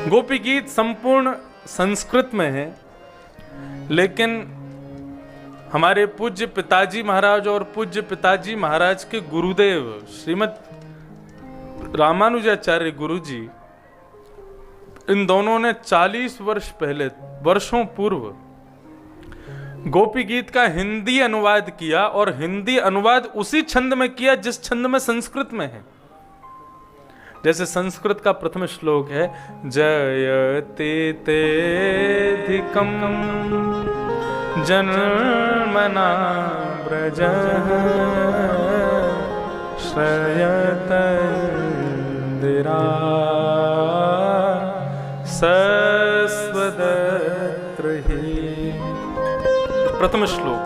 गोपी गीत संपूर्ण संस्कृत में है, लेकिन हमारे पूज्य पिताजी महाराज और पूज्य पिताजी महाराज के गुरुदेव श्रीमद रामानुजाचार्य गुरु जी, इन दोनों ने 40 वर्ष पहले, वर्षों पूर्व गोपी गीत का हिंदी अनुवाद किया, और हिंदी अनुवाद उसी छंद में किया जिस छंद में संस्कृत में है। जैसे संस्कृत का प्रथम श्लोक है, जयते तेधिकम जन्मना ब्रजः श्रयत इंदिरा सस्वदत्र ही। प्रथम श्लोक,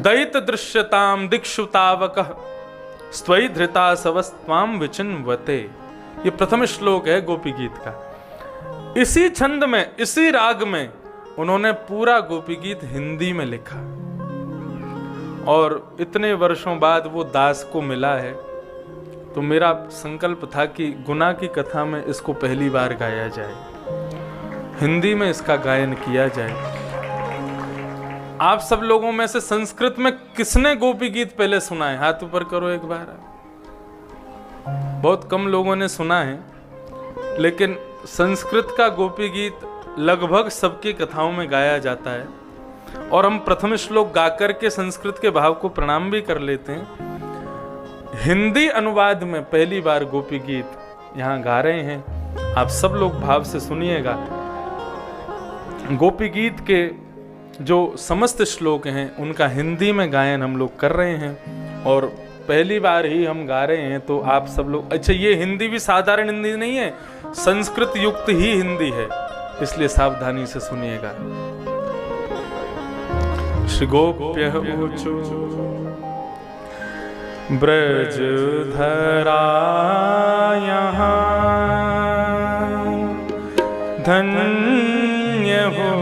दयित दृश्यताम दिक्षु तावकः स्त्वयि धृता सवस्त्वाम विचिन्वते। ये प्रथम श्लोक है गोपी गीत का। इसी छंद में, इसी राग में उन्होंने पूरा गोपी गीत हिंदी में लिखा, और इतने वर्षों बाद वो दास को मिला है। तो मेरा संकल्प था कि गुना की कथा में इसको पहली बार गाया जाए, हिंदी में इसका गायन किया जाए। आप सब लोगों में से संस्कृत में किसने गोपी गीत पहले सुना है? हाथ ऊपर करो एक बार। बहुत कम लोगों ने सुना है, लेकिन संस्कृत का गोपी गीत लगभग सबकी कथाओं में गाया जाता है, और हम प्रथम श्लोक गाकर के संस्कृत के भाव को प्रणाम भी कर लेते हैं। हिंदी अनुवाद में पहली बार गोपी गीत यहाँ गा रहे हैं। आप सब लोग भाव से सुनिएगा। गोपी गीत के जो समस्त श्लोक हैं उनका हिंदी में गायन हम लोग कर रहे हैं, और पहली बार ही हम गा रहे हैं। तो आप सब लोग, अच्छा ये हिंदी भी साधारण हिंदी नहीं है, संस्कृत युक्त ही हिंदी है, इसलिए सावधानी से सुनिएगा। श्री गोप्य ऊचु ब्रज धरा यहाँ धन्य हो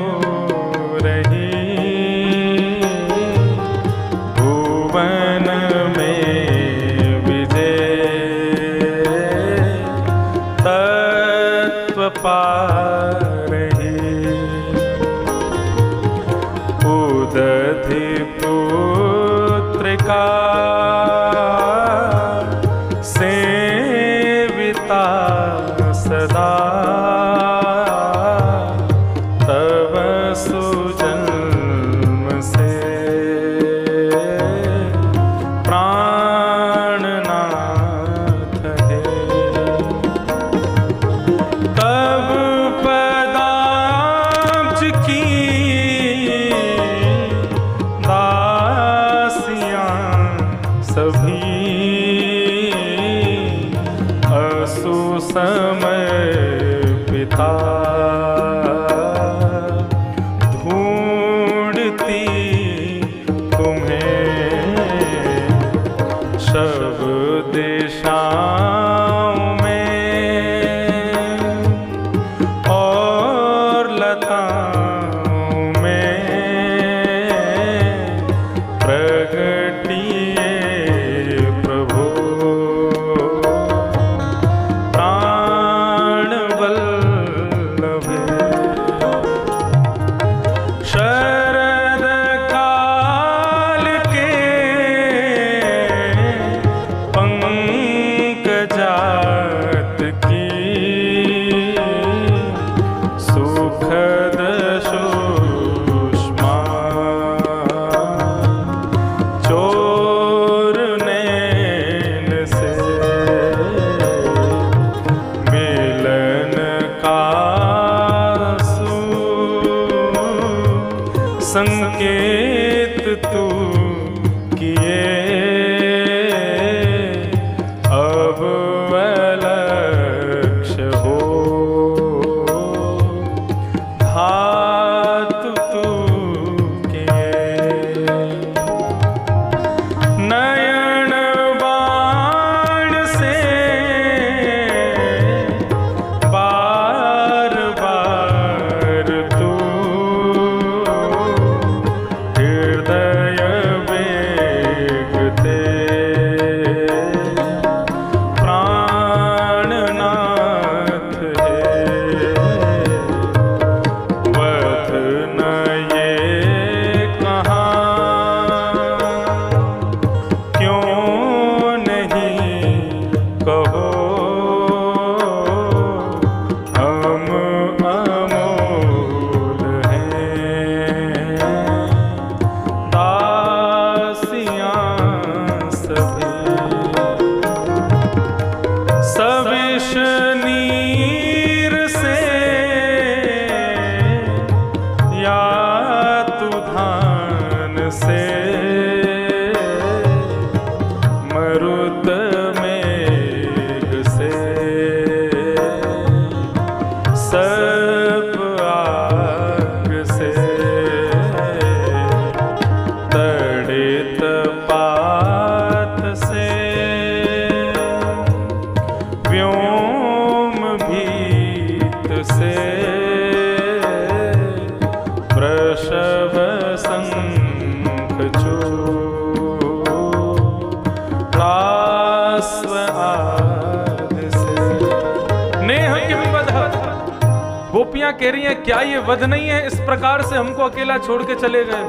गोपियां कह रही हैं क्या ये वध नहीं है, इस प्रकार से हमको अकेला छोड़ के चले गए।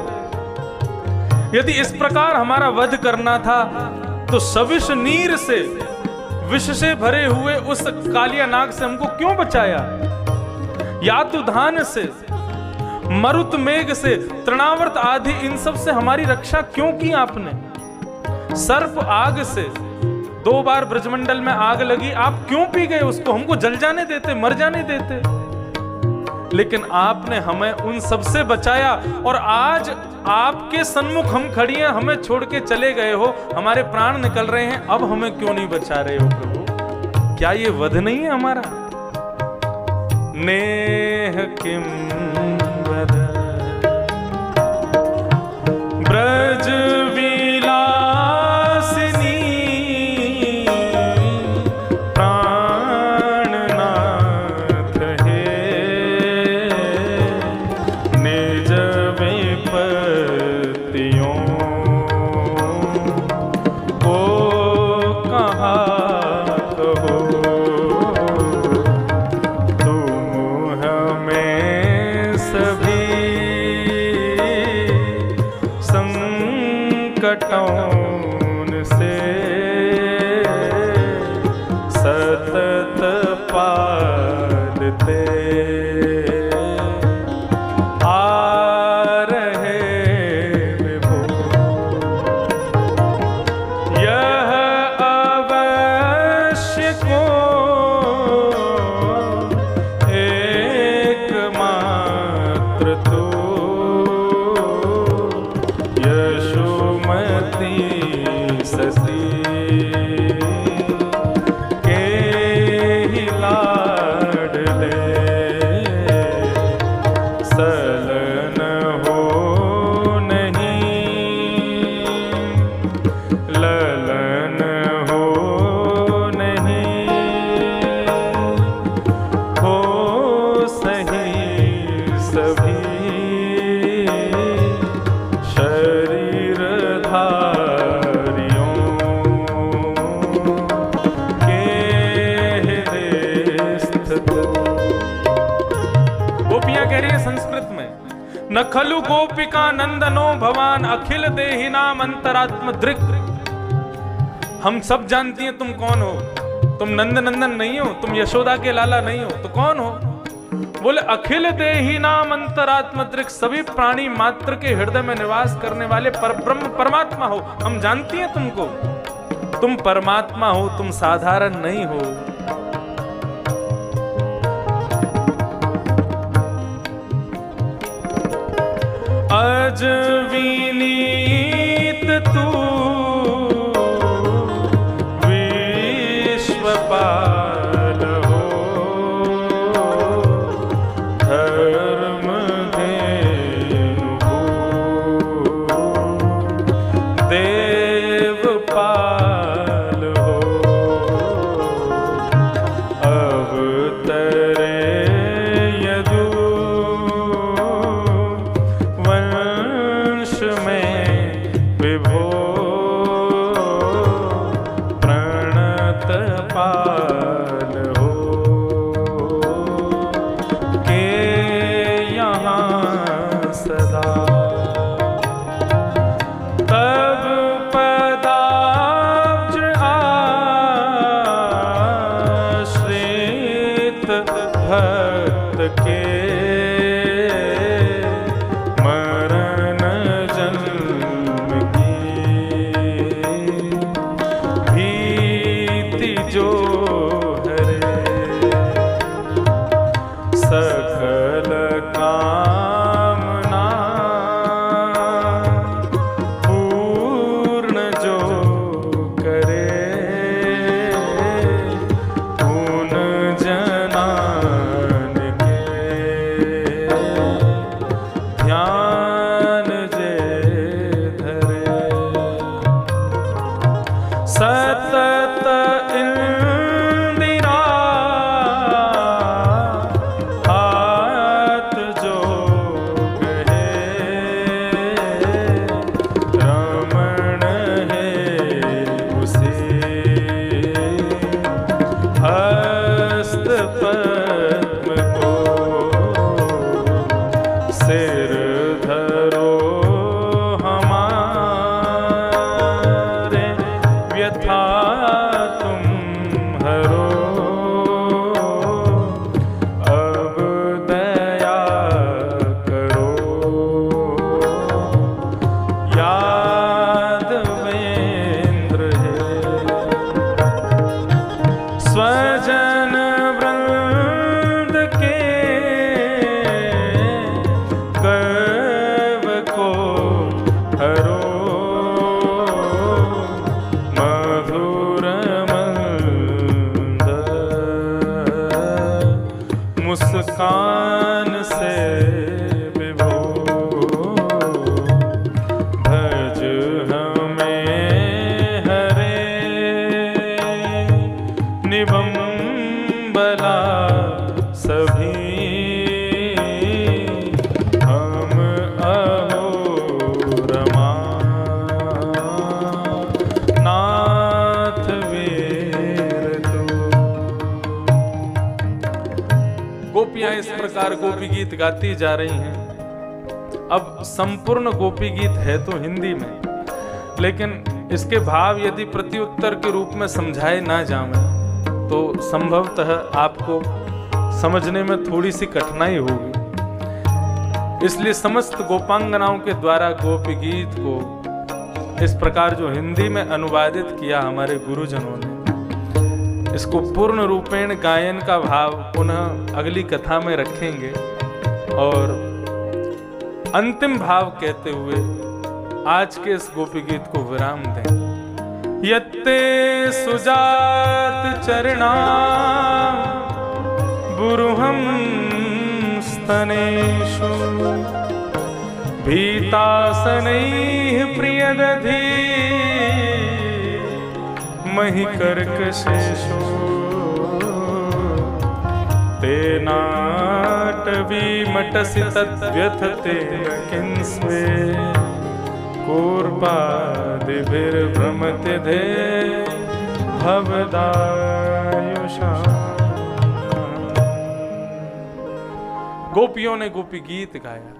यदि इस प्रकार हमारा वध करना था तो सविष नीर से, विष से भरे हुए उस कालिया नाग से हमको क्यों बचाया? यातुधान से, मरुत मेघ से, तृणावर्त आदि इन सब से हमारी रक्षा क्यों की आपने? सर्प आग से, 2 बार ब्रजमंडल में आग लगी, आप क्यों पी गए उसको? हमको जल जाने देते, मर जाने देते। लेकिन आपने हमें उन सब से बचाया और आज आपके सन्मुख हम खड़ी हैं, हमें छोड़ के चले गए हो, हमारे प्राण निकल रहे हैं, अब हमें क्यों नहीं बचा रहे हो प्रभु? क्या ये वध नहीं है हमारा? नेह किम वद ब्रज विलासिनी प्राणनाथ हे निज विपत्तियों को कहा कहो, तुम हमें सभी संकटों से सतत पालते आ रहे विभो। यह अवश्य को एकमात्र तू यशोमती सती के ही लाडले सलन हो नहीं, ललन हो नहीं, हो सही सभी शरीरधारियों के हृदय स्थित। गोपियां कह रही है संस्कृत में, न खलु गोपिका नंदनो भवान अखिल देहि नाम अंतरात्म दृक्। हम सब जानती हैं तुम कौन हो, तुम नंद नंदन नहीं हो, तुम यशोदा के लाला नहीं हो, तो कौन हो? बोले अखिल देहि नाम अंतरात्म दृक्, सभी प्राणी मात्र के हृदय में निवास करने वाले परब्रह्म परमात्मा हो। हम जानती हैं तुमको, तुम परमात्मा हो, तुम साधारण नहीं हो। अज विनीत तू विश्वपाल हो, धर्म धेनु हो, देवपाल हो, अवतरे यदु वंश में विभो, प्रणत पाल हो के यहाँ सदा। तब पदाब्ज आश्रित भक्त के मरण जन्म की भीति जो हरे, सकल कामना पूर्ण जो करे, उन जनान के ध्यान जे धरे। सतत इंदिरा हाथ जो कहे, रमण है उसी हस्त पद्म को मुस्कान से विभो भज हमें हरे निबंबला सभी हम अहो रमा नाथ वीर तू। गोपियां इस प्रकार गोपी गीत गाती जा रही हैं। अब संपूर्ण गोपी गीत है तो हिंदी में, लेकिन इसके भाव यदि प्रत्युत्तर के रूप में समझाए ना जाए तो संभवतः आपको समझने में थोड़ी सी कठिनाई होगी। इसलिए समस्त गोपांगनाओं के द्वारा गोपी गीत को इस प्रकार जो हिंदी में अनुवादित किया हमारे गुरुजनों ने, इसको पूर्ण रूपेण गायन का भाव पुनः अगली कथा में रखेंगे और अंतिम भाव कहते हुए आज के इस गोपी गीत को विराम दें। यत्ते सुजात चरणा बुरुहं स्तनेषु भीतासनैः प्रियदधि महि कर्कशेषु तेनाटवीमटसि तद्व्यथते किंस्वे कूर्पादिभिर्भ्रमति धे भवदायुषा। गोपियों ने गोपी गीत गाया,